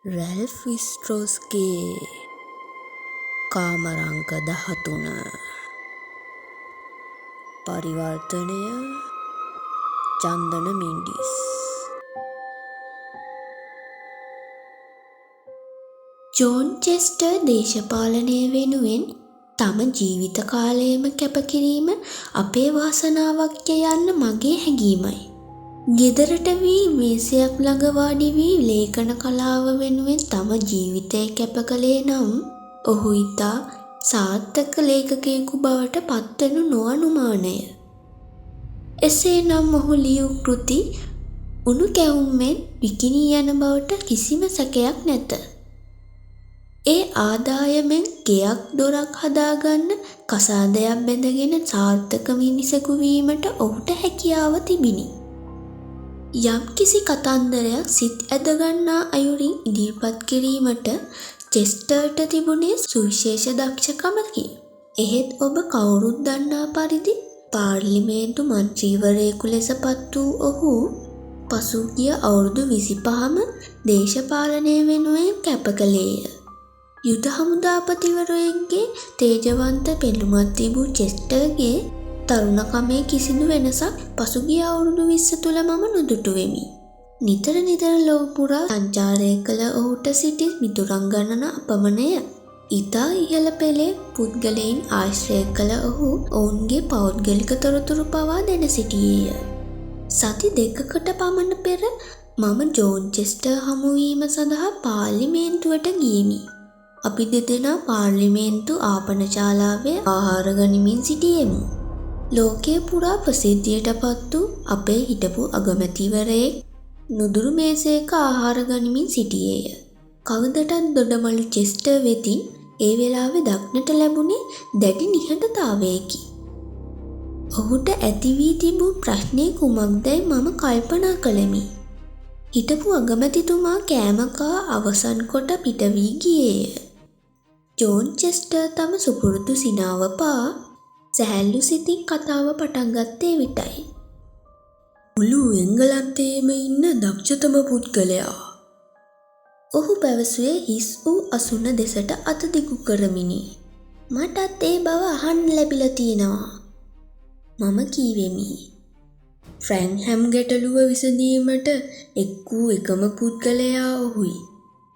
රැල්ෆ් ස්ට්‍රෝස්ගේ කාමරංක 13 පරිවර්තනය චන්දන මින්ඩිස්. ජෝන් චෙස්ටර් දේශපාලනය වෙනුවෙන් තම ජීවිත කාලයම කැපකිරීම අපේ වාසනාවක්ය යන්න මගේ හැඟීමයි. ගෙදරට වී මේසයක් ළඟ වාඩි වී ලේඛන කලාව වෙනුවෙන් තම ජීවිතය කැප කළේ නම් ඔහු ඉතා සාර්ථක ලේඛකයෙකු බවට පත්වනු නොඅනුමානය. එසේනම් ඔහු ලියූ කෘති උණු කැවුම්ෙන් විකිණී යන බවට කිසිම සැකයක් නැත. ඒ ආදායමෙන් ගෙයක් දොරක් හදාගන්න කසාදයක් බැඳගෙන සාර්ථක මිනිසෙකු වීමට ඔහුට හැකියාව තිබිණි. යම්කිසි කතන්දරයක් සිත් ඇදගන්නා අයුරින් ඉදිරිපත් කිරීමට චෙස්ටර්ට තිබුණේ සුවිශේෂ දක්ෂකමකි. එහෙත් ඔබ කවුරුත් දන්නා පරිදි පාර්ලිමේන්තු මන්ත්‍රීවරයෙකු ලෙස පත් වූ ඔහු පසුගිය අවුරුදු 25ම දේශපාලනය වෙනුවෙන් කැප කළේය. යුද හමුදාපතිවරයෙක්ගේ තේජවන්ත පෙනුමක් තිබූ චෙස්ටර්ගේ තරුණකමේ කිසිදු වෙනසක් පසුගිය අවුරුදු 20 තුළ මම නොදුටුවෙමි. නිතර ලොව පුරා සංචාරය කළ ඔහුට සිටි මිතුරන් ගණන අපමණය. ඉතා ඉහළ පෙළේ පුද්ගලයින් ආශ්‍රය කළ ඔහු ඔවුන්ගේ පෞද්ගලික තොරතුරු පවා දැන සිටියේය. සති 2කට පමණ පෙර මම ජෝන් චෙස්ටර් හමුවීම සඳහා පාර්ලිමේන්තුවට ගියෙමි. අපි දෙදෙනා පාර්ලිමේන්තු ආපනශාලාවේ ආහාර ගනිමින් සිටියෙමු. ලෝකයේ පුරා ප්‍රසිද්ධියට පත් වූ අපේ හිටපු අගමැතිවරයෙක් නුදුරු මේසයක ආහාර ගනිමින් සිටියේය. කවදටත් දොඩමළු චෙස්ටර් වෙතින් ඒ වෙලාවේ දක්නට ලැබුණේ දැඩි නිහඬතාවයකි. ඔහුට ඇති වී තිබූ ප්‍රශ්නය කුමක්දැයි මම කල්පනා කළෙමි. හිටපු අගමැතිතුමා කෑම කා අවසන් කොට පිට වී ගියේය. ජෝන් චෙස්ටර් තම සුපුරුදු සිනාව පා සැහැල්ලු සිතින් කතාව පටන් ගත්තේ විටයි. මුළු එංගලන්තයේම ඉන්න දක්ෂතම පුද්ගලයා. ඔහු පැවසුවේ හිස් වූ අසුන දෙසට අත දිගු කරමිනි. මටත් ඒ බව අහන්න ලැබිලා තියෙනවා. මම කීවෙමි. ෆ්‍රැන්ක්හැම් ගැටලුව විසඳීමට එක් වූ එකම පුද්ගලයා ඔහුයි.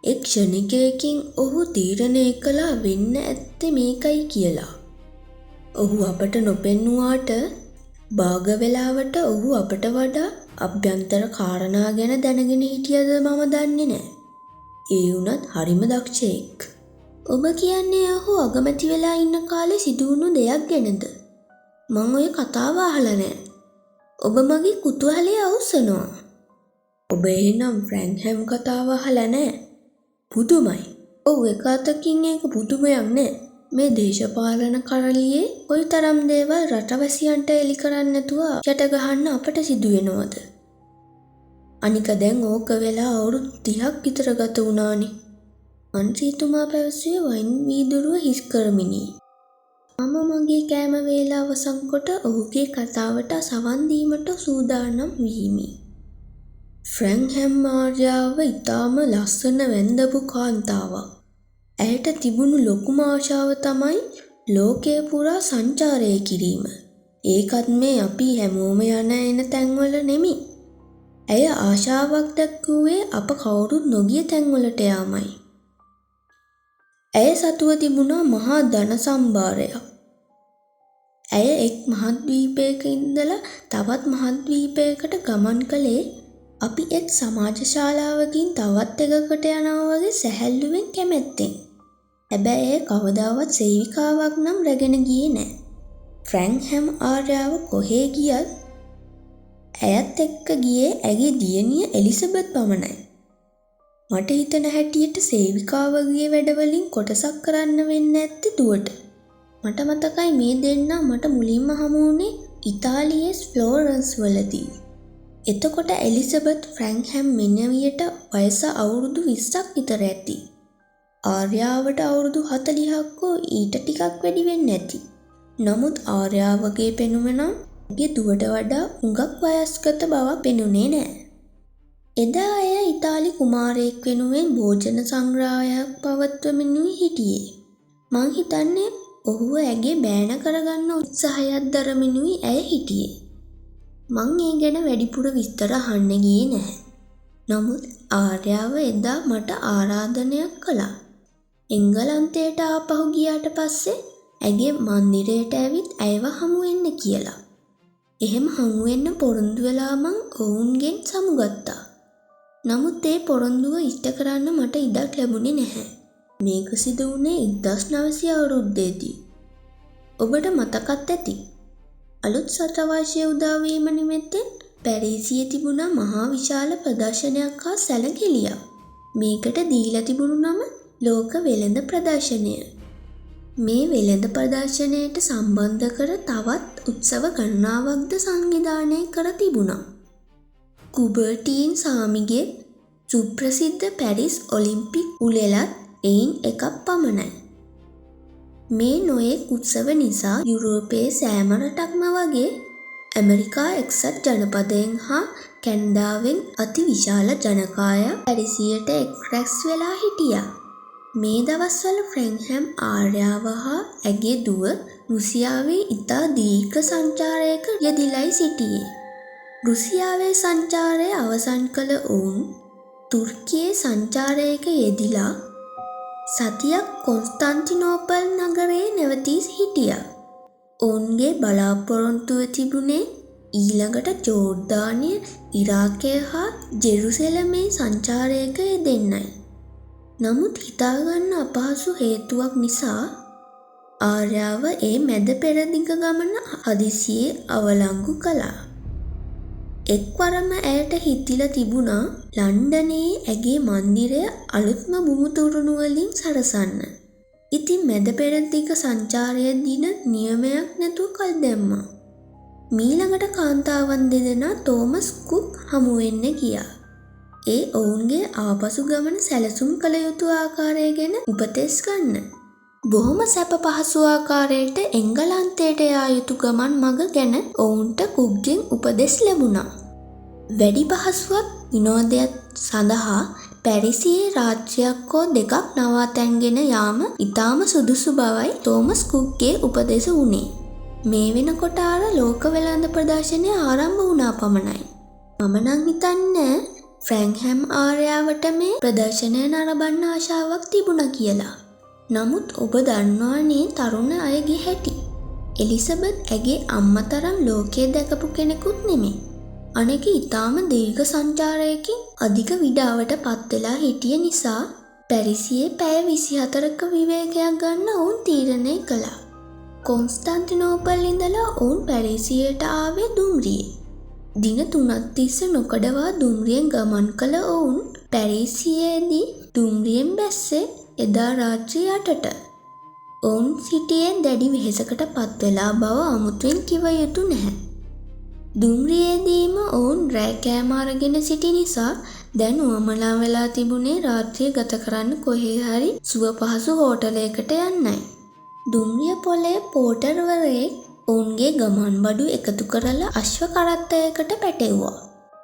එක් ක්ෂණිකයකින් ඔහු තීරණය කළා වෙන්න ඇත්තේ මේකයි කියලා. ඔහු අපට නොපෙන්නුවාට භාග වෙලාවට ඔහු අපට වඩා අභ්‍යන්තර කාරණා ගැන දැනගෙන හිටියද මම දන්නේ නැහැ. ඒ වුණත් හරිම දක්ෂයෙක්. ඔබ කියන්නේ ඔහු අගමැති වෙලා ඉන්න කාලේ සිදුවුණු දෙයක් ගැනද? මම ඔය කතාව අහලා නැහැ. ඔබ මගේ කුතුහලය අවුස්සනවා. ඔබ එහෙනම් ෆ්‍රැන්ක්හැම් කතාව අහලා නැහැ? පුදුමයි. ඔව් එක අතකින් ඒක පුදුමයක් නෑ. මේ දේශපාලන කරළියේ කොයි තරම් දේවල් රටවැසියන්ට එලි කරන්න නැතුව යට ගහන්න අපට සිදු වෙනවද? අනික දැන් ඕක වෙලා අවුරුදු 30ක් විතර ගත වුණානේ. මන්ත්‍රීතුමා පැවසුවේ වයින් වීදුරුව හිස් කරමිනි. මම මගේ කෑම වේලාව අවසන් කොට ඔහුගේ කතාවට සවන් දීමට සූදානම් වීමි. ෆ්‍රැන්ක්හැම් ආර්යාව ඉතාම ලස්සන වැන්දපු කාන්තාවක්. ඇයට තිබුණු ලොකුම ආශාව තමයි ලෝකය පුරා සංචාරය කිරීම. ඒකත් මේ අපි හැමෝම යන එන තැන්වල නෙමෙයි. ඇය ආශාවක් දක්වුවේ අප කවුරුත් නොගිය තැන්වලට යාමයි. ඇය සතුව තිබුණා මහා ධන සම්භාරයක්. ඇය එක් මහද්වීපයක ඉඳලා තවත් මහද්වීපයකට ගමන් කළේ අපි එක් සමාජ ශාලාවකින් තවත් එකකට යනවා වගේ සැහැල්ලුවෙන් කැමැත්තෙන්. හැබැයි එය කවදාවත් සේවිකාවක් නම් රැගෙන ගියේ නැහැ. ෆ්‍රැන්ක්හැම් ආර්යාව කොහේ ගියත් ඇයත් එක්ක ගියේ ඇගේ දියණිය එලිසබෙත් පමණයි. මට හිතන හැටියට සේවිකාවගේ වැඩවලින් කොටසක් කරන්න වෙන්න ඇත්තේ දුවට. මට මතකයි මේ දෙන්නා මට මුලින්ම හමු වුණේ ඉතාලියේ ෆ්ලෝරන්ස් වලදී. එතකොට එලිසබෙත් ෆ්‍රැන්ක්හැම් මෙනවියට වයස අවුරුදු 20ක් විතර ඇති. ආර්යාවට අවුරුදු 40ක් හෝ ඊට ටිකක් වැඩි වෙන්න ඇති. නමුත් ආර්යාවගේ පෙනුම නම් ගේ දුවට වඩා හුඟක් වයස්ගත බවක් පෙනුනේ නැහැ. එදා අය ඉතාලි කුමාරයෙක් වෙනුවෙන් භෝජන සංග්‍රහයක් පවත්වමිනුයි හිටියේ. මං හිතන්නේ ඔහුව ඇගේ බෑන කරගන්න උත්සාහයක් දරමිනුයි ඇය හිටියේ. මං ඒ ගැන වැඩිපුර විස්තර අහන්න ගියේ නැහැ. නමුත් ආර්යාව එදා මට ආරාධනයක් කළා. එංගලන්තයට ආපහු ගියාට පස්සේ ඇගේ මන්දිරයට ඇවිත් ඇයව හමු වෙන්න කියලා. එහෙම හමු වෙන්න පොරොන්දු වෙලා මං ඔවුන්ගෙන් සමුගත්තා. නමුත් ඒ පොරොන්දුව ඉෂ්ට කරන්න මට ඉඩක් ලැබුණේ නැහැ. මේක සිදු වුණේ 1900 අවුරුද්දේදී. ඔබට මතකත් ඇති. අලුත් ශතවර්ෂය උදා වීම නිමිත්තෙන් පැරිසියේ තිබුණ මහා විශාල ප්‍රදර්ශනයක් හා සැලකිලියක්. මේකට දීලා තිබුණු නම ලෝක වෙළඳ ප්‍රදර්ශනය. මේ වෙළඳ ප්‍රදර්ශනයට සම්බන්ධ කර තවත් උත්සව ගණනාවක්ද සංවිධානය කර තිබුණා. කුබර්ටීන් සාමිගේ සුප්‍රසිද්ධ පැරිස් ඔලිම්පික් උළෙලත් එයින් එකක් පමණයි. මේ නොයෙක් උත්සව නිසා යුරෝපයේ සෑම රටක්ම වගේ ඇමරිකා එක්සත් ජනපදයෙන් හා කැනඩාවෙන් අති විශාල ජනකායක් පැරිසියට එක්රැස් වෙලා හිටියා. මේ දවස්වල ෆ්‍රැන්ක්හම් ආර්යාව හා ඇගේ දුව රුසියාවේ ඉතා දීර්ඝ සංචාරයක යෙදිලයි සිටියේ. රුසියාවේ සංචාරය අවසන් කළ ඔවුන් තුර්කියේ සංචාරයක යෙදිලා සතියක් කොන්ස්ටන්ටිනෝපල් නගරයේ නැවතී හිටියා. ඔවුන්ගේ බලාපොරොන්තුව තිබුණේ ඊළඟට ජෝර්දානය, ඉරාකය හා ජෙරුසලමේ සංචාරයක යෙදෙන්නයි. නමුත් හිතාගන්න අපහසු හේතුවක් නිසා ආර්යාව ඒ මැද පෙරදිග ගමන හදිසියේ අවලංගු කළා. එක්වරම ඇයට හිතිලා තිබුණා ලන්ඩනයේ ඇගේ මන්දිරය අලුත්ම බුමුතුරුණු වලින් සරසන්න. ඉතින් මැද පෙරදිග සංචාරය දින නියමයක් නැතුව කල් දැම්මා. මීළඟට කාන්තාවන් දෙදෙනා තෝමස් කුක් හමු වෙන්න ගියා. ඒ ඔවුන්ගේ ආපසු ගමන සැලසුම් කළ යුතු ආකාරය ගැන උපදෙස් ගන්න. බොහොම සැප පහසු ආකාරයට එංගලන්තයට යා යුතු ගමන් මඟ ගැන ඔවුන්ට කුක්ගෙන් උපදෙස් ලැබුණා. වැඩි පහසුවක් විනෝදයක් සඳහා පැරිසියේ රාත්‍රියක් හෝ දෙකක් නවාතැන්ගෙන යාම ඉතාම සුදුසු බවයි තෝමස් කුක්ගේ උපදෙස වුණේ. මේ වෙනකොට ආර ලෝක වෙළඳ ප්‍රදර්ශනය ආරම්භ වුණා පමණයි. මම නම් හිතන්නේ ෆ්‍රැන්ක්හම් ආර්යාවට මේ ප්‍රදර්ශනය නරඹන්න ආශාවක් තිබුණා කියලා. නමුත් ඔබ දන්නවනේ තරුණ අයගේ හැටි. එලිසබෙත් ඇගේ අම්මා තරම් ලෝකයේ දැකපු කෙනෙකුත් නෙමෙයි. අනෙක ඊටාම දීර්ඝ සංචාරයකින් අධික විඩාවට පත් වෙලා හිටිය නිසා පැරිසියේ පැය 24ක විවේකයක් ගන්න ඔවුන් තීරණය කළා. කොන්ස්ටන්ටිනෝපල් ඉඳලා ඔවුන් පැරිසියට ආවේ දුම්රියේ. දින 3ක් තිස්සේ නොකඩවා දුම්රියෙන් ගමන් කළ ඔවුන් පැරිසියේදී දුම්රියෙන් බැස්සේ එදා රාත්‍රී 8ට. ඔවුන් සිටියේ දැඩි වෙහෙසකට පත් වෙලා බව අමුතුවෙන් කිව යුතු නැහැ. දුම්රියේදීම ඔවුන් රෑ කෑම අරගෙන සිටි නිසා දැන් උවමනා වෙලා තිබුණේ රාත්‍රිය ගත කරන්න කොහේ හරි සුව පහසු හෝටලයකට යන්නයි. දුම්රිය පොලේ පෝටර්වරයෙක් ඔවුන්ගේ ගමන් බඩු එකතු කරලා අශ්ව කරත්තයකට පැටෙව්වා.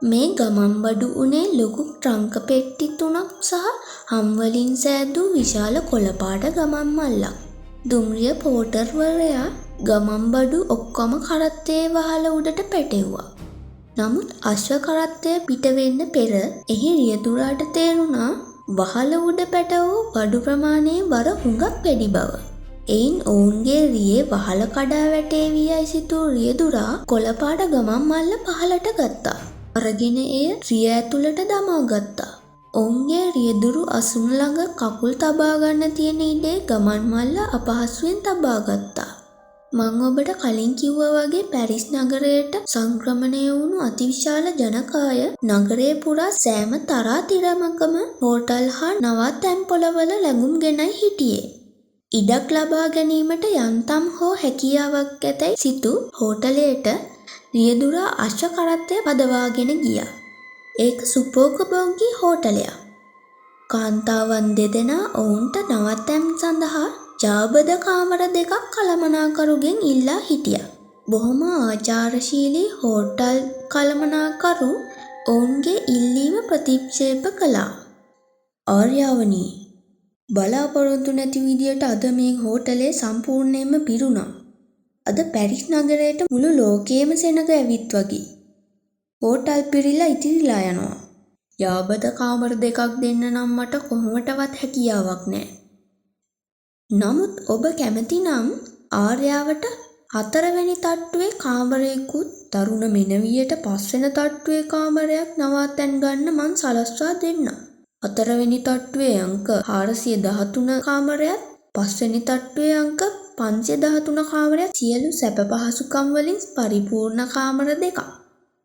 මේ ගමන් බඩු උනේ ලොකු ට්‍රංක පෙට්ටි 3ක් සහ හම්වලින් සෑදූ විශාල කොළපාට ගමන් මල්ලක්. දුම්රිය පෝටර්වරයා ගමන් බඩු ඔක්කොම කරත්තයේ වහල උඩට පැටෙව්වා. නමුත් අශ්ව කරත්තය පිට වෙන්න පෙර එහි රියදුරාට තේරුණා වහල උඩ පැටවූ බඩු ප්‍රමාණයේ බර හුඟක් වැඩි බව. එයින් ඔවුන්ගේ රියේ වහල කඩා වැටේවියයි සිතූ රියදුරා කොළපාට ගමන් මල්ල පහලට ගත්තා. අරගෙන එය රිය ඇතුළට දමා ගත්තා. ඔවුන්ගේ රියදුරු අසුන ළඟ කකුල් තබා ගන්න තියෙන ඉඩේ ගමන් මල්ල අපහසුවෙන් තබා ගත්තා. මං ඔබට කලින් කිව්වා වගේ පැරිස් නගරයට සංක්‍රමණය වුණු අතිවිශාල ජනකාය නගරේ පුරා සෑම තරාතිරමකම හෝටල් හා නවාතැන් පොළවල ලැබුම් ගෙනයි හිටියේ. ඉඩක් ලබා ගැනීමට යන්තම් හෝ හැකියාවක් ඇතැයි සිතූ හෝටලයට රියදුරා අශ්ව කරත්තය පදවාගෙන ගියා. ඒක සුපෝකභෝගී හෝටලයක්. කාන්තාවන් දෙදෙනා ඔවුන්ට නවතැන් සඳහා ජාබද කාමර දෙකක් කළමනාකරුගෙන් ඉල්ලා හිටියා. බොහොම ආචාරශීලී හෝටල් කළමනාකරු ඔවුන්ගේ ඉල්ලීම ප්‍රතික්ෂේප කළා. ආර්යාවනී, බලාපොරොත්තු නැති විදියට අද මේ හෝටලේ සම්පූර්ණයෙන්ම පිරුණා. අද පැරිස් නගරයට මුළු ලෝකයේම සෙනග ඇවිත් වගේ. හෝටල් පිරිලා ඉතිරිලා යනවා. යාබද කාමර දෙකක් දෙන්න නම් මට කොහොමටවත් හැකියාවක් නෑ. නමුත් ඔබ කැමති නම් ආර්යාවට 4 වෙනි තට්ටුවේ කාමරයකුත් තරුණ මෙනවියට 5 වෙනි තට්ටුවේ කාමරයක් නවාතැන් ගන්න මං සලස්වා දෙන්නම්. 4 වෙනි තට්ටුවේ අංක 413 කාමරයත් 5 වෙනි තට්ටුවේ අංක 513 කාමරයත් සියලු සැප පහසුකම් වලින් පරිපූර්ණ කාමර දෙකක්.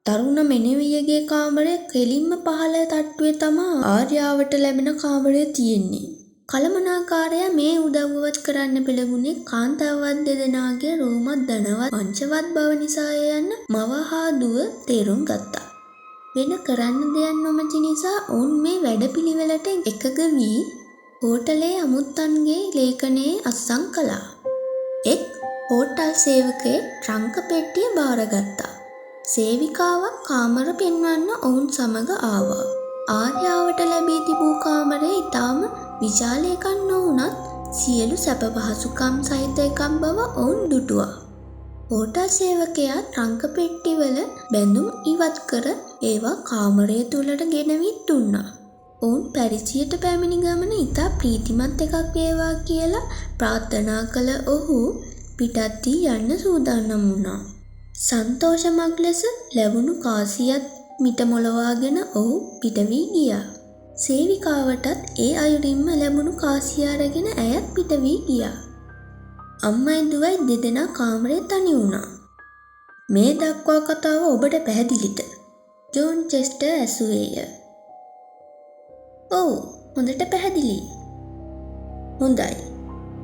තරුණ මෙනෙවියගේ කාමරය කෙලින්ම පහළ තට්ටුවේ තමා ආර්යාවට ලැබෙන කාමරය තියෙන්නේ. කළමනාකාරයා මේ උදව්වවත් කරන්න පෙළඹුණේ කාන්තාවත් දෙදෙනාගේ රෝමත් ධනවත් වංශවත් බව නිසාය යන්න මව හා දුව තේරුම් ගත්තා. වෙන කරන්න දෙයක් නොමැති නිසා ඔවුන් මේ වැඩපිළිවෙලට එකග වී හෝටලේ අමුත්තන්ගේ ලේඛනයේ අත්සන් කළා. එක් හෝටල් සේවකයෙක් ට්‍රංක පෙට්ටිය බාරගත්තා. සේවිකාවක් කාමර පෙන්වන්න ඔවුන් සමග ආවා. ආර්යාවට ලැබී තිබූ කාමරය ඉතාම විශාල එකක් නොවුනත් සියලු සැප පහසුකම් සහිත එකක් බව ඔවුන් දුටුවා. හෝටල් සේවකයා ට්‍රංක පෙට්ටිවල බැඳුම් ඉවත් කර ඒවා කාමරය තුලට ගෙනවිත් දුන්නා. ඔවුන් පැරිසියට පැමිණි ගමන ඉතා ප්‍රීතිමත් එකක් වේවා කියලා ප්‍රාර්ථනා කළ ඔහු පිටත් වී යන්න සූදානම් වුණා. සන්තෝෂමත් ලෙස ලැබුණු කාසියත් මිට මොලවාගෙන ඔහු පිට වී ගියා. සේවිකාවටත් ඒ අයුරින්ම ලැබුණු කාසිය අරගෙන ඇයත් පිට වී ගියා. අම්මයි දුවයි දෙදෙනා කාමරේ තනි වුණා. මේ දක්වා කතාව ඔබට පැහැදිලිද? ජෝන් චෙස්ටර් ඇසුවේය. ඔව්, හොඳට පැහැදිලි. හොඳයි.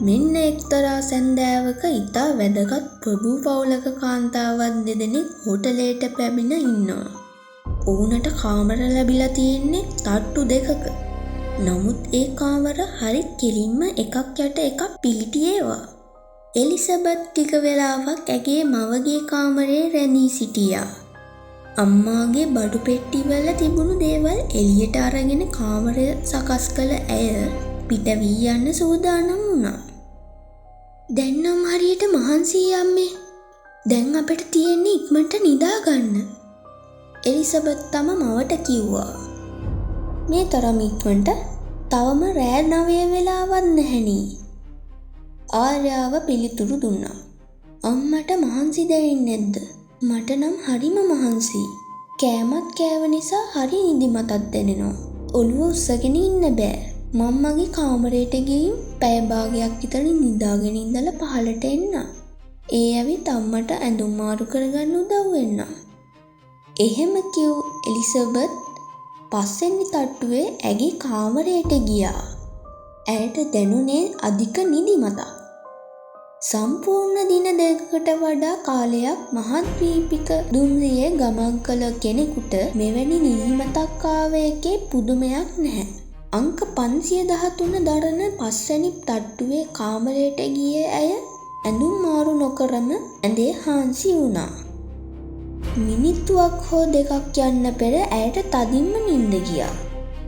මෙන්න එක්තරා සැන්දෑවක ඉතා වැදගත් ප්‍රභූ පවුලක කාන්තාවන් දෙදෙනෙක් හෝටලයට පැමිණ ඉන්නවා. ඔවුන්ට කාමර ලැබිලා තියෙන්නේ තට්ටු දෙකක. නමුත් ඒ කාමර හරි කෙලින්ම එකක් යට එකක් පිහිටි ඒවා. එලිසබෙත් ටික වෙලාවක් ඇගේ මවගේ කාමරේ රැඳී සිටියා. අම්මාගේ බඩු පෙට්ටිවල තිබුණු දේවල් එළියට අරගෙන කාමරය සකස් කළ ඇය පිට වී යන්න සූදානම් වුණා. දැන් නම් හරියට මහන්සියි අම්මේ. දැන් අපිට තියෙන්නේ ඉක්මනට නිදා ගන්න. එලිසබෙත් තම මවට කිව්වා. මේ තරම් ඉක්මනට තවම රෑ 9 වෙලාවක් නැහැනේ. ආර්යාව පිළිතුරු දුන්නා. අම්මට මහන්සි දැනෙන්නේ නැද්ද? මට නම් හරිම මහන්සි. කෑමත් කෑව නිසා හරි නිදිමතක් දැනෙනවා. ඔළුව උස්සගෙන ඉන්න බෑ. මම්මගේ කාමරයට ගිහින් පැය භාගයක් විතර නිදාගෙන ඉඳලා පහලට එන්න. ඒ ඇවිත් අම්මට ඇඳුම් මාරු කරගන්න උදව් වෙන්න. එහෙම කිව් එලිසබෙත් පස්වෙනි තට්ටුවේ ඇගේ කාමරයට ගියා. ඇයට දැනුනේ අධික නිදිමතක්. සම්පූර්ණ දින දෙකකට වඩා කාලයක් මහද්වීපික දුම්රියේ ගමන් කළ කෙනෙකුට මෙවැනි නිදිමතක් ආව එකේ පුදුමයක් නැහැ. අංක 513 දරන පස්වැනි තට්ටුවේ කාමරයට ගියේ ඇය ඇඳුම් මාරු නොකරම ඇඳේ හාන්සි වුණා. මිනිත්තුවක් හෝ දෙකක් යන්න පෙර ඇයට තදින්ම නිින්ද ගියා.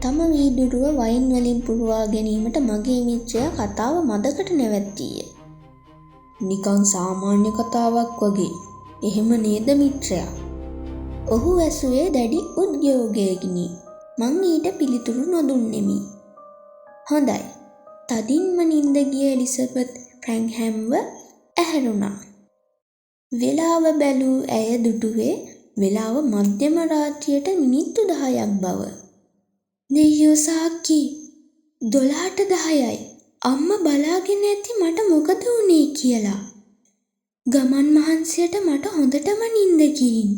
තම වීදුරුව වයින් වලින් පුරවා ගැනීමට මගේ මිත්‍රයා කතාව මදකට නැවැත්තිය. නිකන් සාමාන්‍ය කතාවක් වගේ. එහෙම නේද මිත්‍රයා? ඔහු ඇසුවේ දැඩි උද්‍යෝගයකිනි. මං ඊට පිළිතුරු නොදුන්නෙමි. හොඳයි. තදින්ම නිින්ද ගිය එලිසබෙත් ෆ්‍රැන්ක්හැම්ව ඇහැරුණා. වෙලාව බැලූ ඇය දුටුවේ වෙලාව මධ්‍යම රාත්‍රියට මිනිත්තු 10ක් බව. දෙයියෝ සාක්කි 12ට 10යි. අම්මා බලාගෙන ඇති මට මොකද වුනේ කියලා. ගමන් මහන්සියට මට හොඳටම නිින්ද ගිහින්.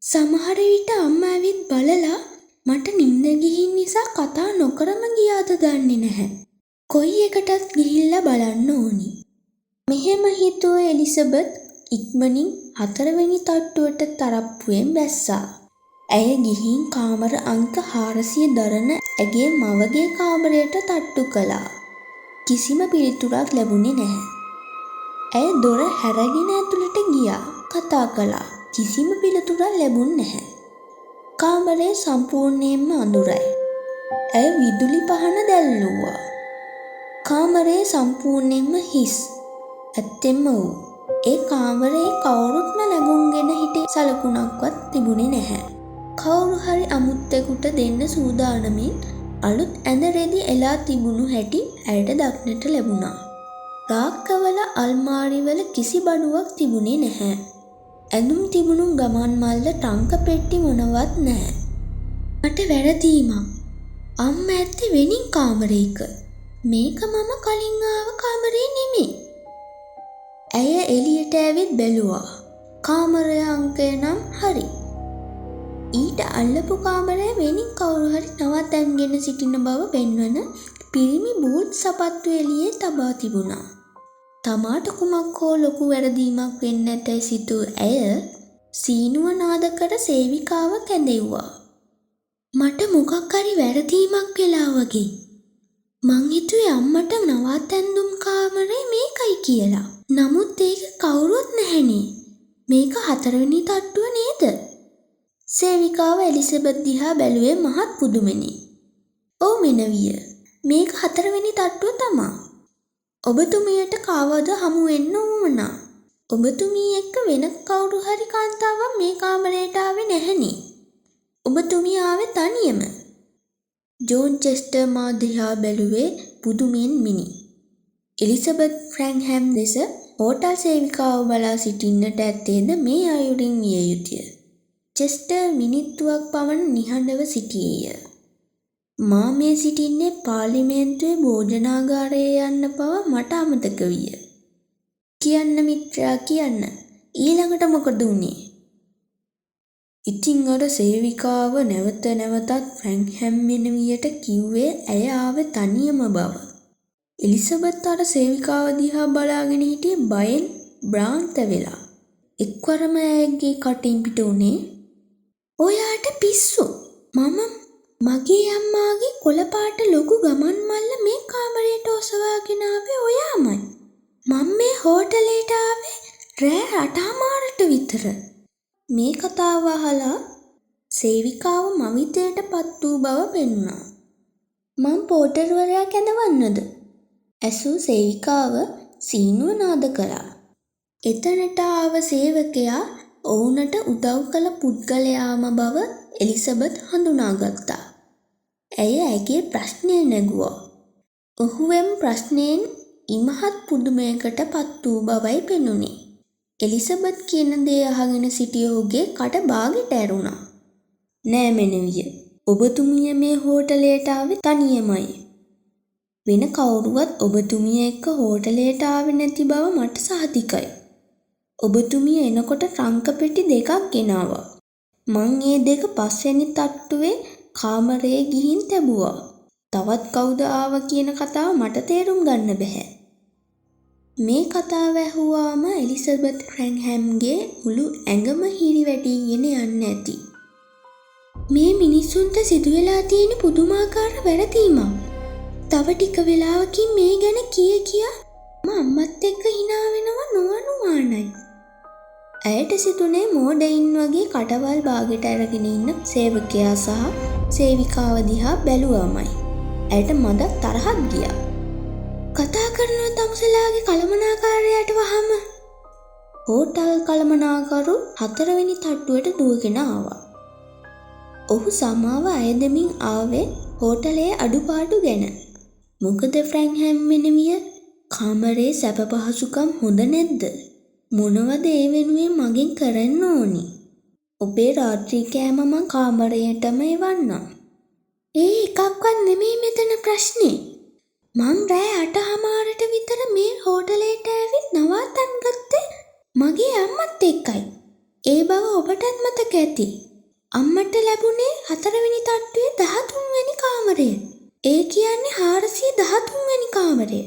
සමහර විට අම්මා ඇවිත් බලලා මට නිින්ද ගිහින් නිසා කතා නොකරම ගියාද දන්නේ නැහැ. කොයි එකටත් ගිහිල්ලා බලන්න ඕනි. මෙහෙම හිතුව එලිසබෙත් ඉක්මනින් 4 වෙනි තට්ටුවට තරප්පුවෙන් බැස්සා. ඇය ගිහින් කාමර අංක 400 දරන ඇගේ මවගේ කාමරයට තට්ටු කළා. කිසිම පිළිතුරක් ලැබුණේ නැහැ. ඇය දොර හැරගෙන ඇතුළට ගියා. කතා කළා. කිසිම පිළිතුරක් ලැබුණ නැහැ. කාමරේ සම්පූර්ණයෙන්ම අඳුරයි. ඇය විදුලි පහන දැල්ලුවා. කාමරේ සම්පූර්ණයෙන්ම හිස්. ඇත්තෙන්ම වූ. ඒ කාමරේ කවුරුත්ම නැගුම්ගෙන හිටි සලකුණක්වත් තිබුණේ නැහැ. කවුරු හරි අමුත්තෙකුට දෙන්න සූදානමින් අලුත් ඇඳ රෙදි එලා තිබුණු හැටි ඇයට දක්නට ලැබුණා. රාක්කවල අල්මාරිවල කිසි බඩුවක් තිබුණේ නැහැ. ඇඳුම් තිබුණු ගමන් මල්ල ටංක පෙට්ටි මොනවත් නැහැ. මට වැරදීමක්. අම්මා ඇත්තේ වෙනින් කාමරයක. මේක මම කලින් ආව කාමරේ නෙමෙයි. ඇය එළියට ඇවිත් බැලුවා. කාමරය අංකය නම් හරි. ඊට අල්ලපු කාමරය වෙනින් කවුරු හරි තවත් ඇන්ගෙන සිටින බව පෙන්වන පිරිමි බූට් සපත්තු එළියේ තබා තිබුණා. තමාට කුමක් හෝ ලොකු වැරදීමක් වෙන්න ඇතැයි සිතූ ඇය සීනුව නාද කර සේවිකාව කැඳෙව්වා. මට මොකක් හරි වැරදීමක් වෙලා වගේ. මං හිතුවේ අම්මට නවත් ඇඳුම් කාමරේ මේකයි කියලා. නමුත් ඒක කවුරුත් නැහැනේ. මේක 4 වෙනි තට්ටුව නේද? සේවිකාව එලිසබෙත් දිහා බැලුවේ මහත් පුදුමෙනි. "ඔව් මෙනවිය. මේක 4 වෙනි තට්ටුව තමා. ඔබතුමියට කවද හමු වෙන්න උවමනා. ඔබතුමී එක්ක වෙන කවුරු හරි කාන්තාවක් මේ කාමරයට ආවේ නැහනේ. ඔබතුමිය ආවේ තනියම." ජෝන් චෙස්ටර් මා දිහා බැලුවේ පුදුමෙන් මිනි. එලිසබෙත් ෆ්‍රැන්ක්හැම් දෙස හෝටල් සේවිකාව බලා සිටින්නට ඇත්තේද මේ අයුරින් විය යුතුය. චෙස්ටර් මිනිත්තුවක් පමණ නිහඬව සිටියේය. "මා මේ සිටින්නේ පාර්ලිමේන්තුවේ භෝජනාගාරයේ යන්න පවා මට අමතක විය." "කියන්න මිත්‍රයා කියන්න. ඊළඟට මොකද වුනේ?" ඉතින් අර සේවිකාව නැවත නැවතත් ෆ්‍රැන්ක්හැම් මෙනවියට කිව්වේ ඇය ආවේ තනියම බව. එලිසබෙත් අර සේවිකාව දිහා බලාගෙන හිටියේ බයෙන් භ්‍රාන්ත වෙලා. එක්වරම ඇයගේ කටින් පිට උනේ, "ඔයාට පිස්සු. මගේ අම්මාගේ කොළපාට ලොකු ගමන් මල්ල මේ කාමරයට ඔසවාගෙන ආවේ ඔයාමයි. මම මේ හෝටලයට ආවේ රෑ 8:00ට විතර." මේ කතාව අහලා සේවිකාව මවිතයට පත් වූ බව පෙනුණා. "මං පෝටර්වරයා කැඳවන්නද?" ඇසූ සේවිකාව සීනුව නාද කළා. එතනට ආව සේවකයා ඔවුනට උදව් කළ පුද්ගලයාම බව එලිසබෙත් හඳුනාගත්තා. ඇය ඇගේ ප්‍රශ්නය නැගුවා. ඔහුවෙම් ප්‍රශ්නයෙන් ඉමහත් පුදුමයකට පත් වූ බවයි පෙනුනේ. එලිසබෙත් කියන දේ අහගෙන සිටිය ඔහුගේ කට බාගෙට ඇරුණා. "නෑ මෙනවිය. ඔබතුමිය මේ හෝටලයට ආවේ තනියමයි. වෙන කවුරුවත් ඔබතුමිය එක්ක හෝටලයට ආවේ නැති බව මට සහතිකයි. ඔබතුමිය එනකොට ට්‍රංක පෙට්ටි 2ක් ගෙනාවා. මං ඒ 2 5වෙනි තට්ටුවේ කාමරේ ගිහින් තැබුවා. තවත් කවුද ආවා කියන කතාව මට තේරුම් ගන්න බැහැ." මේ කතාව ඇහුවාම එලිසබෙත් ෆ්‍රැන්ක්හැම්ගේ මුළු ඇඟම හිරිවැටීගෙන යන්න ඇති. මේ මිනිස්සුන්ට සිදුවෙලා තියෙන පුදුමාකාර වැරදීමක්. තව ටික වෙලාවකින් මේ ගැන කියා අම්මත් එක්ක hina වෙනව නොඅනුමානයි. ඇයට සිතුනේ මෝඩයින් වගේ කටවල් බාගෙට අරගෙන ඉන්න සේවකයා සහ සේවිකාව දිහා බැලුවාමයි. ඇයට මදක් තරහක් ගියා. "කතා කරනවා තමුසලාගේ කළමනාකාරයාට වහම." හෝටල් කළමනාකරු 4 වෙනි තට්ටුවට දුවගෙන ආවා. ඔහු සමාව අයදමින් ආවේ හෝටලයේ අඩුපාඩු ගැන. "මොකද ෆ්‍රැන්ක්හැම් මෙනවිය, කාමරේ සැප පහසුකම් හොඳ නැද්ද? මොනවද ඒ වෙනුවෙන් මගෙන් කරන්න ඕනි? ඔබේ රාත්‍රී කෑම මං කාමරයටම එවන්නම්." "ඒ එකක්වත් නෙමෙයි මෙතන ප්‍රශ්නේ. මං රෑ 8:00ට විතර මේ හෝටලයට ඇවිත් නවාතැන් ගත්තේ මගේ අම්මත් එක්කයි. ඒ බව ඔබටත් මතක ඇති. අම්මට ලැබුණේ 4 වෙනි තට්ටුවේ 13 වෙනි කාමරය. ඒ කියන්නේ 413 වෙනි කාමරය.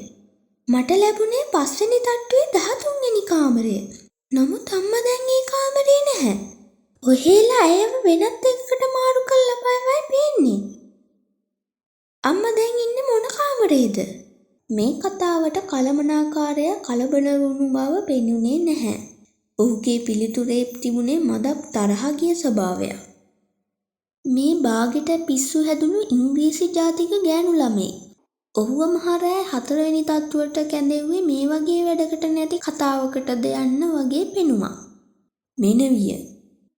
මට ලැබුණේ 5 වෙනි තට්ටුවේ 13 වෙනි කාමරය. නමුත් අම්මා දැන් ඒ කාමරේ නැහැ. ඔහෙලා ඇයව වෙනත් එකකට මාරු කරලා බයවයි පේන්නේ. අම්මා දැන් ඉන්නේ මොන කාමරේද?" මේ කතාවට කළමනාකාරයා කලබල වුණු බව පෙනුනේ නැහැ. ඔහුගේ පිළිතුරේ තිබුණේ මදක් තරහ ගිය ස්වභාවයක්. මේ බාගෙට පිස්සු හැදුණු ඉංග්‍රීසි ජාතික ගෑනු ළමයෙක්. ඔහුව මහරෑ 4 වෙනි තට්ටුවට කැඳෙව්වේ මේ වගේ වැඩකට නැති කතාවකටද යන්න වගේ පෙනුමක්. මෙනවිය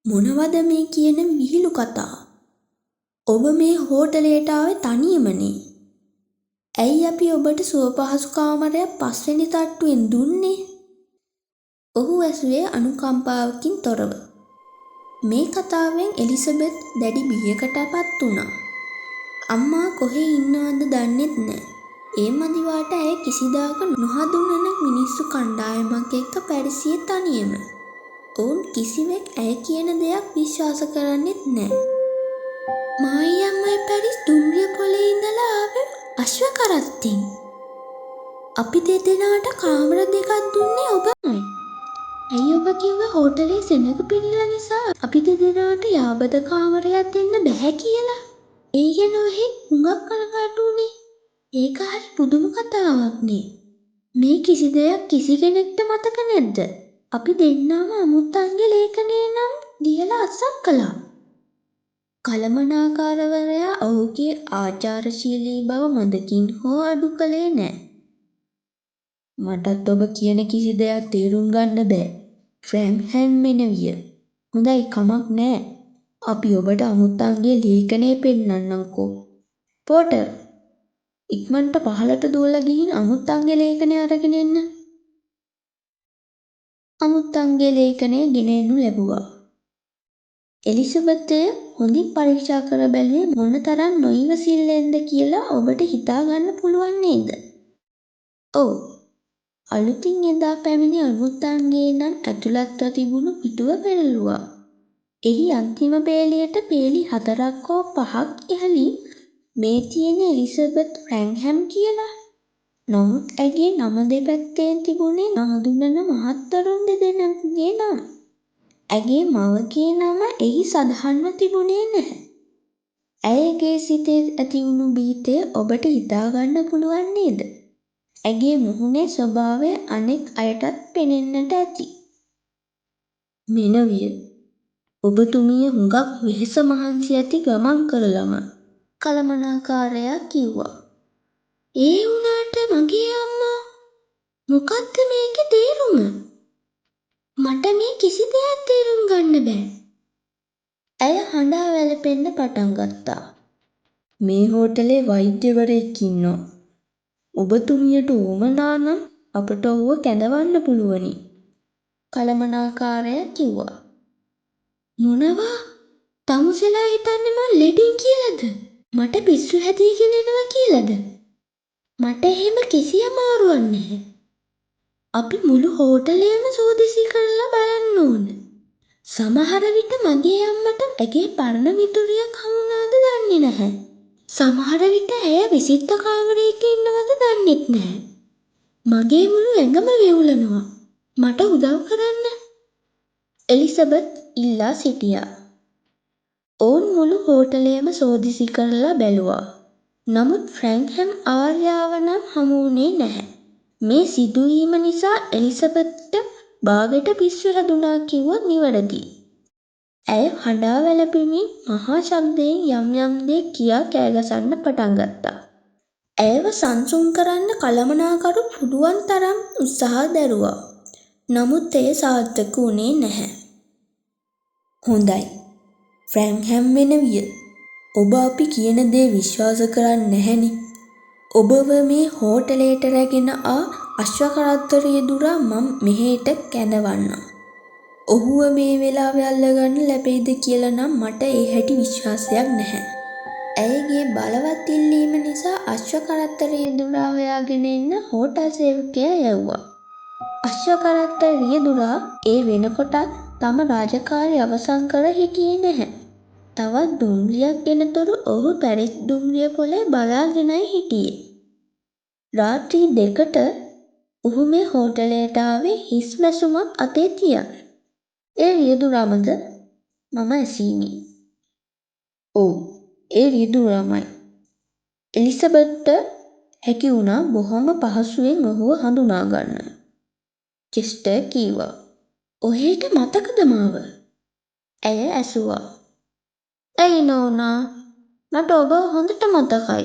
මොනවද මේ කියන විහිළු කතා? ඔබ මේ හෝටලයට ආවේ තනියමනේ. ඇයි අපි ඔබට සුවපහසු කාමරයක් 5 වෙනි තට්ටුවෙන් දුන්නේ? ඔහු ඇසුවේ අනුකම්පාවකින් තොරව. මේ කතාවෙන් එලිසබෙත් දැඩි බියකටපත් වුණා. අම්මා කොහේ ඉන්නවද දන්නෙත් නෑ. ඒ මදිවාට ඇය කිසිදාක නොහඳුනන මිනිස්සු කණ්ඩායමක් එක්ක පැරිසියේ තනියම. ඔවුන් කිසිවෙක් ඇය කියන දෙයක් විශ්වාස කරන්නෙත් නෑ. මායි අම්මයි පැරිස් දුම්රිය පොලේ ඉඳලා ආවේ අශ්ව කරත්තෙන්. අපි දෙදෙනාට කාමර දෙකක් දුන්නේ ඔබමයි. ඇයි ඔබ කිව්වේ හෝටලේ සෙනඟ පිළිලා නිසා අපි දෙදෙනාට යාබද කාමරයක් දෙන්න බැහැ කියලා? ඒ ගැන ඔහි හුඟක් කනගාටු වුණේ. ඒක හරි පුදුම කතාවක් නේ. මේ කිසි දෙයක් කිසි කෙනෙක්ට මතක නැද්ද? අපි දෙන්නම අමුත්තන්ගේ ලේඛනයේ නම් ලියලා අත්සන් කළා. කළමනාකාරවරයා ඔහුගේ ආචාරශීලී බව මදකින් හෝ අඩු කළේ නෑ. මටත් ඔබ කියන කිසි දෙයක් තේරුම් ගන්න බෑ. ෆ්‍රැන්ක්හම් මෙනවිය. හොඳයි කමක් නෑ. අපි ඔබට අමුත්තන්ගේ ලේඛනය පෙන්නන්නම්කෝ. පෝටර් ඉක්මනට පහළට දුවලා ගිහින් අමුත්තන්ගේ ලේඛනය අරගෙන එන්න. අමුත්තන්ගේ ලේඛනය ගෙන එනු ලැබුවා. එලිසබෙත් හොඳින් පරීක්ෂා කර බැලුවේ මොනතරම් නොඉවසිල්ලෙන්ද කියලා ඔබට හිතා ගන්න පුළුවන් නේද? ඔව්. අලුතින් එදා පැමිණි අමුත්තන්ගේ නම් ඇතුළත්ව තිබුණු පිටුව පෙරළුවා. එහි අන්තිම පේලියට පේලි 4ක් හෝ 5ක් ඉහළින් මේ තියෙන එලිසබෙත් ෆ්‍රැන්ක්හම් කියලා. නමුත් ඇගේ නම දෙපැත්තෙන් තිබුණේ නොහඳුනන මහත්වරුන් දෙදෙනෙකුගේ නම්. ඇගේ මවගේ නම එහි සඳහන්ව තිබුණේ නැහැ. ඇයගේ සිතේ ඇතිවුණු භීතය ඔබට හිතා ගන්න පුළුවන් නේද? ඇගේ මුහුණේ ස්වභාවය අනෙක් අයටත් පෙනෙන්නට ඇති. මෙනවිය ඔබතුමිය හුඟක් වෙහෙස මහන්සි ඇති ගමන් කරලම කළමනාකාරයා කිව්වා. ඒ වුණාට මගේ අම්මා මොකක්ද මේකේ තේරුම? මට මේ කිසි දෙයක් තේරුම් ගන්න බෑ. ඇය හඬා වැළපෙන්න පටන් ගත්තා. මේ හෝටලේ වෛද්‍යවරයෙක් ඉන්නවා. ඔබතුමියට උවමනා නම් අපට ඔහුව කැඳවන්න පුළුවනි. කළමනාකාරයා කිව්වා. මොනවා? තමුසෙලා හිතන්නේ මං ලෙඩින් කියලාද? මට පිස්සු හැදීගෙන එනවා කියලාද? මට එහෙම කිසි අමාරුවක් නැහැ. අපි මුළු හෝටලයම සෝදිසි කරලා බලන්න ඕන. සමහර විට මගේ අම්මට ඇගේ පරණ මිතුරියක් හමුනාද දන්නේ නැහැ. සමහර විට ඇය විසිත්ත කාමරයක ඉන්නවද දන්නෙත් නැහැ. මගේ මුළු ඇඟම වෙවුලනවා. මට උදව් කරන්න. එලිසබෙත් ඉල්ලා සිටියා. ඔවුන් මුළු හෝටලයම සෝදිසි කරලා බැලුවා. නමුත් ෆ්‍රැන්ක්හම් ආර්යාව නම් හමු වුණේ නැහැ. මේ සිදුවීම නිසා එලිසබෙත්ට බාගෙට පිස්සු හැදුනා කිව්වොත් නිවැරදියි. ඇය හඬා වැළපෙමින් මහා ශබ්දයෙන් යම් යම් දේ කියා කෑගසන්න පටන් ගත්තා. ඇයව සංසුන් කරන්න කළමනාකරු පුළුවන් තරම් උත්සාහ දැරුවා. නමුත් එය සාර්ථක වුණේ නැහැ. හොඳයි. ෆ්‍රැන්ක්හම් මෙනවිය. ඔබ අපි කියන දේ විශ්වාස කරන්නේ නැහැනේ. ඔබව මේ හෝටලයට රැගෙන ආ අශ්ව කරත්තරිය දුරා මම මෙහෙට කැඳවන්නම්. ඔහුව මේ වෙලාවේ අල්ලගන්න ලැබෙයිද කියලා නම් මට ඒ හැටි විශ්වාසයක් නැහැ. ඇයගේ බලවත් ඉල්ලීම නිසා අශ්ව කරත්තරිය දුරා හොයාගෙන එන්න හෝටල් සේවකයා යවුවා. අශ්ව කරත්තරිය දුරා ඒ වෙනකොටත් තම රාජකාරිය අවසන් කර හිටියේ නැහැ. තවත් දුම්රියක් ගෙනතුරු ඔහු පැරිස් දුම්රිය පොලේ බලාගෙනයි හිටියේ. රාත්‍රී 2ට ඔහු මේ හෝටලයට ආවේ හිස් මැසුමක් අතේ තියන්. ඒ රියදුරාමද? මම ඇසීමි. ඔව්, ඒ රියදුරාමයි. එලිසබෙත්ට හැකි වුණා බොහොම පහසුවෙන් ඔහුව හඳුනා ගන්න. චෙස්ටර් කීවා. ඔහෙට මතකද මාව? ඇය ඇසුවා. ඇයි නෝනා මට ඔබ හොඳට මතකයි.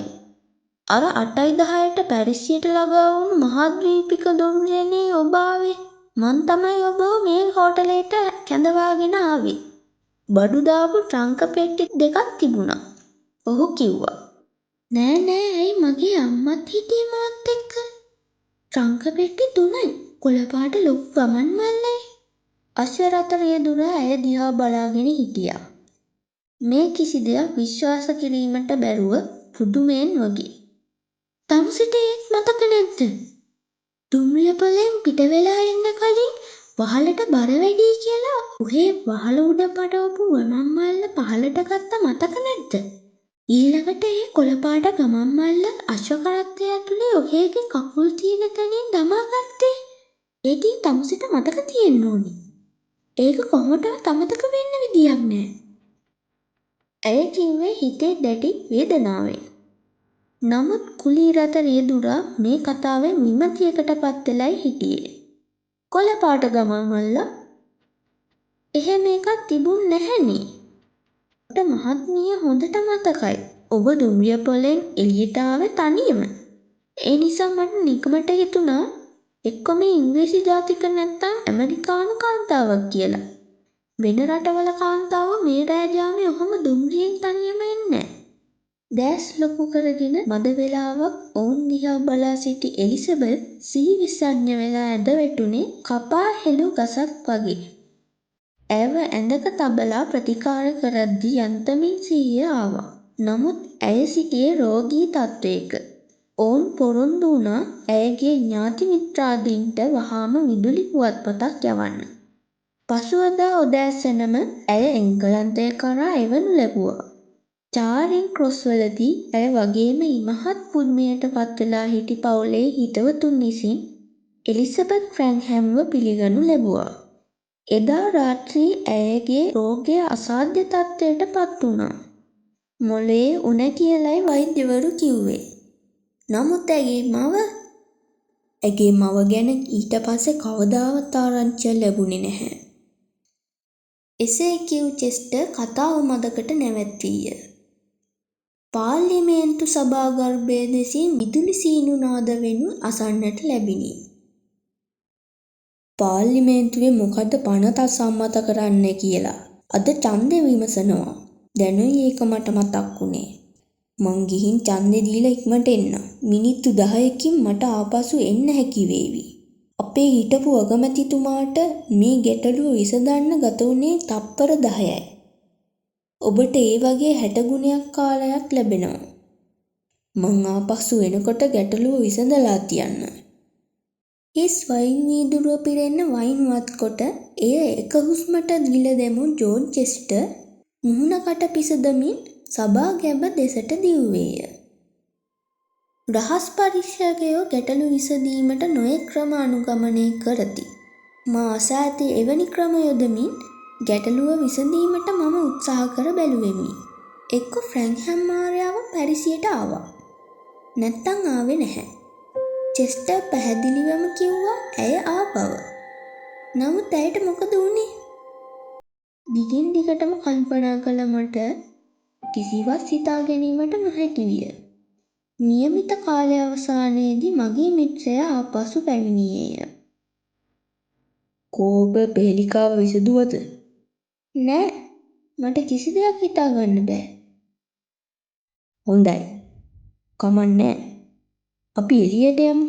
අර 8යි 10ට පැරිසියට ළඟා වුණු මහද්වීපික දුම්රියනේ ඔබ ආවේ. මං තමයි ඔබව මේ හෝටලේට කැඳවාගෙන ආවේ. බඩු දාපු ට්‍රංක පෙට්ටි දෙකක් තිබුණා. ඔහු කිව්වා. නෑ ඇයි මගේ අම්මත් හිටියේ මාත් එක්ක. ට්‍රංක පෙට්ටි 3යි. කොළපාට ලොකු ගමන් මල්ලයි. අශ්වරථ රියදුර ඇය දිහා බලාගෙන හිටියා. මේ කිසි දෙයක් විශ්වාස කිරීමට බැරුව පුදුමයෙන් වගේ. තමුසෙට ඒත් මතක නැද්ද? දුම්රිය පොලෙන් පිට වෙලා එන්න කලින් වහලට බර වැඩි කියලා උහේ වහල උඩ පටවපු ගමන් මල්ල පහලට ගත්ත මතක නැද්ද? ඊළඟට ඒ කොළපාට ගමන් මල්ල අශ්ව කරත්තය ඇතුලේ ඔහේගේ කකුල් තියෙන තැනින් දමා ගත්තේ. ඒකෙන් තමුසෙට මතක තියෙන්න ඕනි. ඒක කොහොමදවත් අමතක වෙන්න විදියක් නෑ. ඇය කිව්වේ හිතේ දැඩි වේදනාවෙන්. නමුත් කුලී රත රියදුරා මේ කතාවෙන් විමතියකට පත් වෙලයි හිටියේ. කොළපාට ගමන් මල්ලා එහෙම එකක් තිබුණ නැහැනේ. මට මහත්මිය හොඳට මතකයි. ඔබ දුම්රිය පොලෙන් එළියට ආවේ තනියම. ඒ නිසා මට නිකමට හිතුණා එක්ක මේ ඉංග්‍රීසි ජාතික නැත්තම් ඇමරිකානු කාන්තාවක් කියලා. වෙන රටවල කාන්තාවෝ මේ රෑ ජාමේ ඔහොම දුම්රියෙන් තනියම එන්නේ නැහැ. දැස් ලොකු කරගෙන මද වේලාවක් ඔවුන් දිහා බලා සිටි එලිසබෙත් සිහි විසඤ්ඤ වෙලා ඇද වැටුනේ කපා හෙළු ගසක් වගේ. ඇයව ඇඳක තබලා ප්‍රතිකාර කරද්දී යන්තමින් සිහිය ආවා. නමුත් ඇය සිටියේ රෝගී තත්වයක. ඔවුන් පොරොන්දු වුණා ඇයගේ ඥාති මිත්‍රාදීන්ට වහාම විදුලි පුවත්පතක් යවන්න. පසුවදා උදෑසනම ඇය එංගලන්තය කරා එවනු ලැබුවා. චාරින් ක්‍රොස්වලදී ඇය වගේම ඉමහත් පුදුමයට පත්වෙලා හිටි පවුලේ හිතවතුන් විසින් එලිසබෙත් ෆ්‍රැන්ක්හැම්ව පිළිගනු ලැබුවා. එදා රාත්‍රී ඇයගේ රෝගය අසාධ්‍ය තත්ත්වයට පත් වුණා. මොළයේ උණ කියලයි වෛද්‍යවරු කිව්වේ. නමුත් ඇගේ මව ගැන ඊට පස්සේ කවදාවත් ආරංචියක් ලැබුණේ නැහැ. එසේ කිව් චෙස්ටර් කතාව මදකට නැවැත්වීය. පාර්ලිමේන්තු සභාගර්භය දෙසින් විදුලි සීනු නාද වෙනු අසන්නට ලැබිණි. පාර්ලිමේන්තුවේ මොකද්ද පනතක් සම්මත කරන්න කියලා අද ඡන්දෙ විමසනවා. දැනුයි ඒක මට මතක් වුණේ. මං ගිහින් ඡන්දෙ දීලා ඉක්මනට එන්න. මිනිත්තු 10කින් මට ආපසු එන්න හැකි වේවි. අපේ හිටපු අගමැතිතුමාට මේ ගැටලුව විසඳන්න ගත වුණේ තප්පර 10යි. ඔබට ඒ වගේ 60 ගුණයක් කාලයක් ලැබෙනවා. මං ආපසු එනකොට ගැටලුව විසඳලා තියන්න. හිස් වයින් වීදුරුව පිරෙන්න වයින්වත් කොට එය එක හුස්මට ගිල දැමු ජෝන් චෙස්ටර් මුහුණකට පිසදමින් සභා ගැබ දෙසට දිව්වේය. රහස් පරීක්ෂකයෝ ගැටලු විසඳීමට නොයෙක් ක්‍රම අනුගමනය කරති. මා අසා ඇති එවැනි ක්‍රම යොදමින් ගැටලුව විසඳීමට මම උත්සාහ කර බැලුවෙමි. එක්ක ෆ්‍රැන්ක්හැම් මාරයාව පැරිසියට ආවා. නැත්තම් ආවේ නැහැ. චෙස්ටර් පැහැදිලිවම කිව්වා ඇය ආ බව. නමුත් ඇයට මොකද වුනේ? දිගින් දිගටම කල්පනා කළ මට කිසිවක් සිතා ගැනීමට නොහැකි විය. නියමිත කාලය අවසානයේදී මගේ මිත්‍රයා ආපසු පැමිණියේය. කෝප පෙහෙලිකාව විසඳුවද? නෑ. මට කිසි දෙයක් හිතා ගන්න බෑ. හොඳයි. කමන්නේ. අපි එළියට යමු.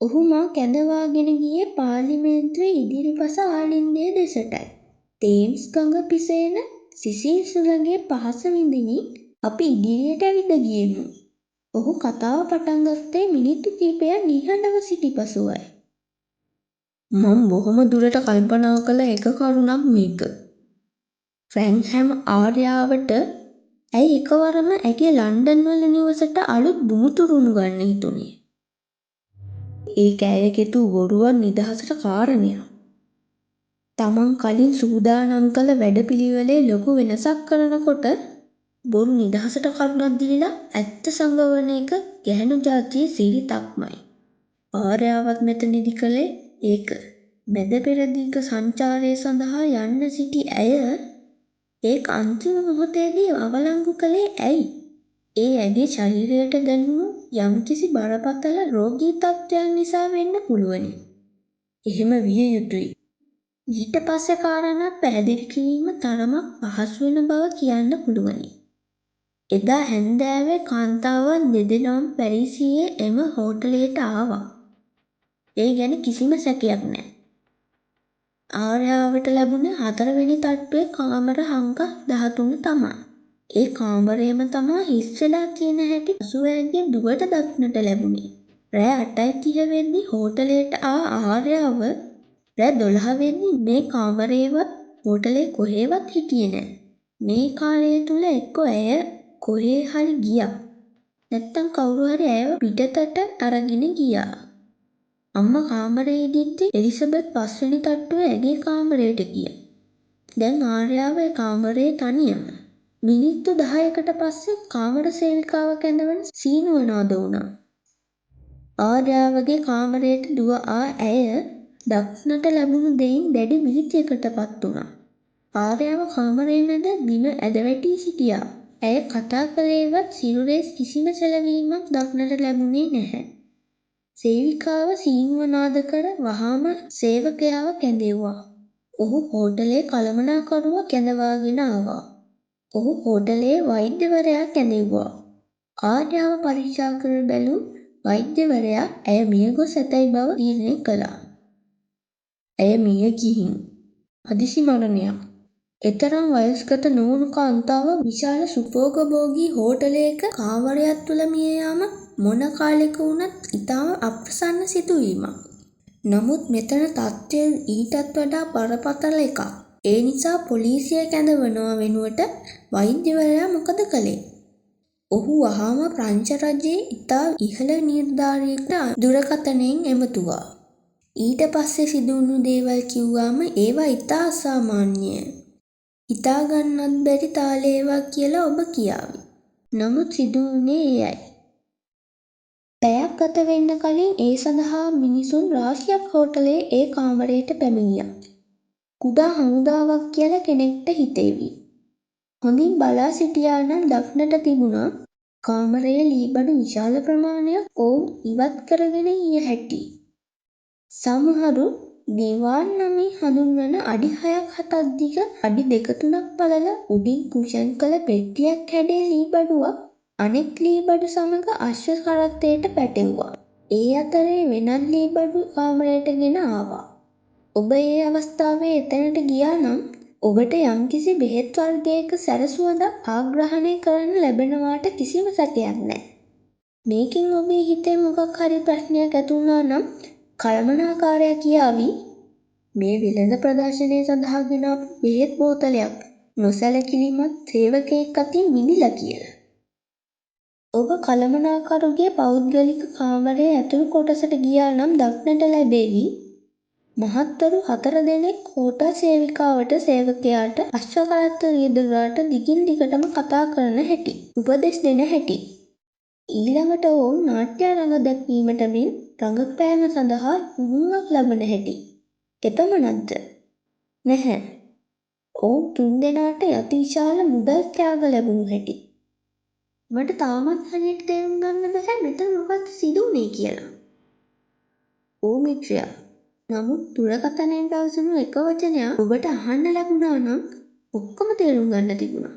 ඔහු මා කැඳවාගෙන ගියේ පාර්ලිමේන්තුවේ ඉදිරිපස ආලින්දයේ දෙසටයි. තේම්ස් ගඟ පිසෙන සිසිල් සුළඟේ පහස විඳිමින් අපි ඉදිරියට ඇවිද ගියෙමු. ඔහු කතාව පටන් ගත්තේ මිනිත්තු කිහිපයක් නිහඬව සිටි පසුවයි. මම බොහොම දුරට කල්පනා කළ එක කරුණක් මේක. ෆ්‍රැන්ක්හැම් ආර්යාවට ඇයි එකවරම ඇගේ ලන්ඩන් වල නිවසට අලුත් බුමුතුරුණු ගන්න හිතුනේ. ඒක ඇය කෙතු බොරුවක් නිදහසට කාරණයක්. තමන් කලින් සූදානම් කළ වැඩපිළිවෙලේ ලොකු වෙනසක් කරනකොට බොරු නිදහසට කරුණක් දීලා ඇත්ත සංගවන එක ගැහැණු ජාතියේ සිරිතක්මයි. ආර්යාවත් මෙතනදි කළේ ඒක. මැද පෙරදිග සංචාරය සඳහා යන්න සිටි ඇය ඒක අන්තිම මොහොතේදී අවලංගු කළේ ඇයි? ඒ ඇගේ ශරීරයට දැනුණු යම්කිසි බරපතල රෝගී තත්ත්වයක් නිසා වෙන්න පුළුවනි. එහෙම විය යුතුයි. ඊට පස්සේ කාරණා පැහැදිලි කිරීම තරමක් පහසු වෙන බව කියන්න පුළුවනි. එදා හැන්දෑවේ කාන්තාවන් දෙදෙනාම පැරිසියේ එම හෝටලයට ආවා. ඒ ගැන කිසිම සැකයක් නැහැ. ආර්යාවට ලැබුණේ 4 වෙනි තට්ටුවේ කාමර අංක 13 තමයි. ඒ කාමරේම තමයි හිස් වෙලා තියෙන හැටි අසුවැද්ගේ දුවට දක්නට ලැබුණේ. රෑ 8:30 වෙද්දි හෝටලයට ආර්යාව රෑ 12 වෙද්දි මේ කාමරේවත් හෝටලේ කොහෙවත් හිටියේ නැහැ. මේ කාලය තුල එක්ක ඇය කොහේ හරි ගියා. නැත්තම් කවුරු හරි ඇයව පිටතට අරගෙන ගියා. අම්මා කාමරේ ඉදිද්දි එලිසබෙත් 5 වෙනි තට්ටුවේ ඇගේ කාමරයට ගියා. දැන් ආර්යාව ඒ කාමරේ තනියම. මිනිත්තු 10කට පස්සේ කාමර සේවිකාවක් ඇඳවන සීනුව නාද වුණා. ආර්යාවගේ කාමරයට දුව ඇය දක්නට ලැබුණු දෙයින් දැඩි භීතියකටපත් වුණා. ආර්යාව කාමරේ මැද බිම ඇද වැටී සිටියා. ඇය කතා කළේවත් සිරුරේ කිසිම සැලවීමක් දක්නට ලැබුණේ නැහැ. සේවිකාව සීනුව නාද කර වහාම සේවකයාව කැඳෙව්වා. ඔහු හෝටලේ කළමනාකරුවා කැඳවාගෙන ආවා. ඔහු හෝටලේ වෛද්‍යවරයා කැඳෙව්වා. ආර්යාව පරීක්ෂා කර බැලූ වෛද්‍යවරයා ඇය මියගොස් ඇතැයි බව තීරණය කළා. ඇය මිය ගිහින් හදිසි මරණයක්. එතරම් වයස්ගත නොවුණු කාන්තාවක් විශාල සුඛෝපභෝගී හෝටලයක කාමරයක් තුල මිය යාම මොන කාලෙක වුණත් ඉතාම අප්‍රසන්න සිදුවීමක්. නමුත් මෙතන තත්ත්වය ඊටත් වඩා බරපතල එකක්. ඒ නිසා පොලිසිය කැඳවනවා වෙනුවට වෛද්‍යවරයා මොකද කළේ? ඔහු වහාම ප්‍රංශ රජයේ ඉතා ඉහළ නිලධාරියෙකුට දුරකථනයෙන් ඇමතුවා. ඊට පස්සේ සිදුවුණු දේවල් කිව්වාම ඒවා ඉතා අසාමාන්‍යයි. හිතා ගන්නත් බැරි තාලේවක් කියලා ඔබ කියාවි. නමුත් සිදුවුණේ එයයි. පැයක් ගත වෙන්න කලින් ඒ සඳහා මිනිසුන් රාශියක් හෝටලේ ඒ කාමරයට පැමිණියා. කුඩා හමුදාවක් කියලා කෙනෙක්ට හිතේවි. හොඳින් බලා සිටියා නම් දක්නට තිබුණා කාමරයේ ලීබඩු විශාල ප්‍රමාණයක් ඔවුන් ඉවත් කරගෙන ගිය හැටි. සමහරු දිවාන් නමින් හඳුන්වන අඩි 6-7ක් දිග අඩි 2-3ක් පළල උඩින් කුෂන් කළ පෙට්ටියක් හැඩේ ලීබඩුවක් අනෙක් ලීබඩු සමග අශ්ව කරත්තයට පැටවුවා. ඒ අතරේ වෙනත් ලීබඩු කාමරයට ගෙන ආවා. ඔබ ඒ අවස්ථාවේ එතැනට ගියා නම් ඔබට යම්කිසි බෙහෙත් වර්ගයක සැරසුවඳක් ආග්‍රහණය කරන්න ලැබෙනවාට කිසිම සැකයක් නැහැ. මේකෙන් ඔබේ හිතේ මොකක් හරි ප්‍රශ්නයක් ඇති වුණා නම් කළමනාකාරයා කියාවි මේ වෙළඳ ප්‍රදර්ශනය සඳහා ගෙන ආපු බෙහෙත් බෝතලයක් නොසැලකිලිමත් සේවකයෙක් අතින් මිදිලා කියලා. ඔබ කළමනාකරුගේ පෞද්ගලික කාමරයේ ඇතුළු කොටසට ගියා නම් දක්නට ලැබේවි මහත්වරු 4 දෙනෙක් හෝටල් සේවිකාවට සේවකයාට අශ්ව කරත්ත රියදුරාට දිගින් දිගටම කතා කරන හැටි, උපදෙස් දෙන හැටි. ඊළඟට ඔවුන් නාට්‍ය රඟ දැක්වීමට මෙන් රඟපෑම සඳහා පුහුණුවක් ලබන හැටි. එපමණක්ද? නැහැ. ඔවුන් 3 දෙනාට අතිවිශාල මුදල් ත්‍යාග ලැබුණු හැටි. මට තාමත් හරියට තේරුම් ගන්න බැහැ මෙතන මොකක්ද සිදු වුනේ කියලා. ඕ මිත්‍රයා. නමුත් දුරකථනයෙන් පැවසුණු එක වචනයක් ඔබට අහන්න ලැබුණා නම් ඔක්කොම තේරුම් ගන්න තිබුණා.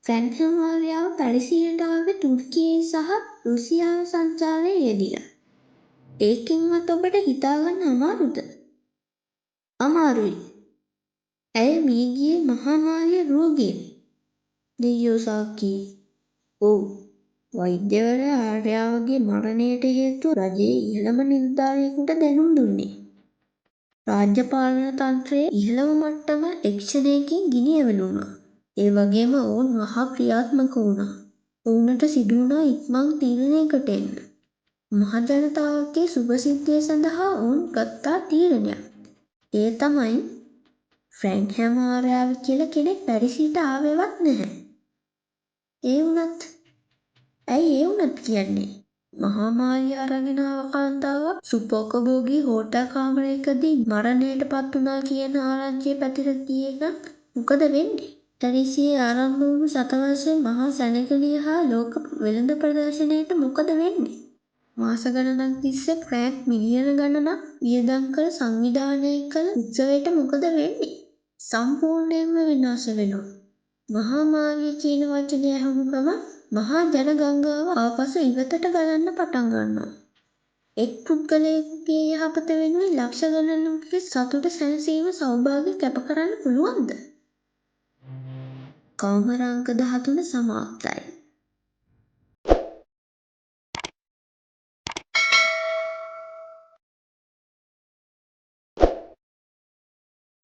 ෆ්‍රැන්ක්හම් ආර්යාව පැරිසියට ආවේ තුර්කියේ සහ රුසියාවේ සංචාරයේ යෙදිලා. ඒකෙන්වත් ඔබට හිතාගන්න අමාරුද? අමාරුයි. ඇය මිය ගියේ මහා මාරි රෝගයෙන්. දෙයියෝ සාක්කි. ඔව්. වෛද්‍යවරයා ආර්යාවගේ මරණයට හේතුව රජයේ ඉහළම නිලධාරියෙකුට දැනුම් දුන්නේ. රාජ්‍ය පාලන තන්ත්‍රයේ ඉහළම මට්ටම එක්ෂණයකින් ගිනියැවෙන වුණා. ඒ වගේම ඔවුන් වහා ක්‍රියාත්මක වුණා. ඔවුන්ට සිදු වුණා ඉක්මන් තීරණයකට එන්න. මහජනතාවගේ සුභසිද්ධිය සඳහා ඔවුන් ගත්තා තීරණයක්. ඒ තමයි ෆ්‍රැන්ක්හම් ආර්යාව කියලා කෙනෙක් පැරිසියට ආවෙවත් නැහැ. ඒ වුණත් ඇයි ඒ වුණත් කියන්නේ? මහා මාරි අරගෙන ආව කාන්තාවක් සුඛෝපභෝගී හෝටල් කාමරයකදී මරණයට පත් වුණා කියන ආරංචිය පැතිර ගියේ නම් මොකද වෙන්නේ? පැරිසියේ ආරම්භ වුණු ශතවර්ෂයේ මහා සැණකෙළිය හා ලෝක වෙළඳ ප්‍රදර්ශනයට මොකද වෙන්නේ? මාස ගණනක් තිස්සේ පැයක් මිලියන ගණනක් වියදම් කර සංවිධානය කළ උත්සවයට මොකද වෙන්නේ? සම්පූර්ණයෙන්ම විනාශ වෙනවා. මහා මාළිය කියන වචනය ඇහුණු ගමන් මහා ජන ගංගාව ආපසු ඉවතට ගලන්න පටන් ගන්නවා. එක් පුද්ගලයෙකුගේ යහපත වෙනුවෙන් ලක්ෂ ගණනකගේ සතුට සැනසීම සෞභාග්‍ය කැප කරන්න පුළුවන්ද? කෞමරාංක 13 සමාප්තයි.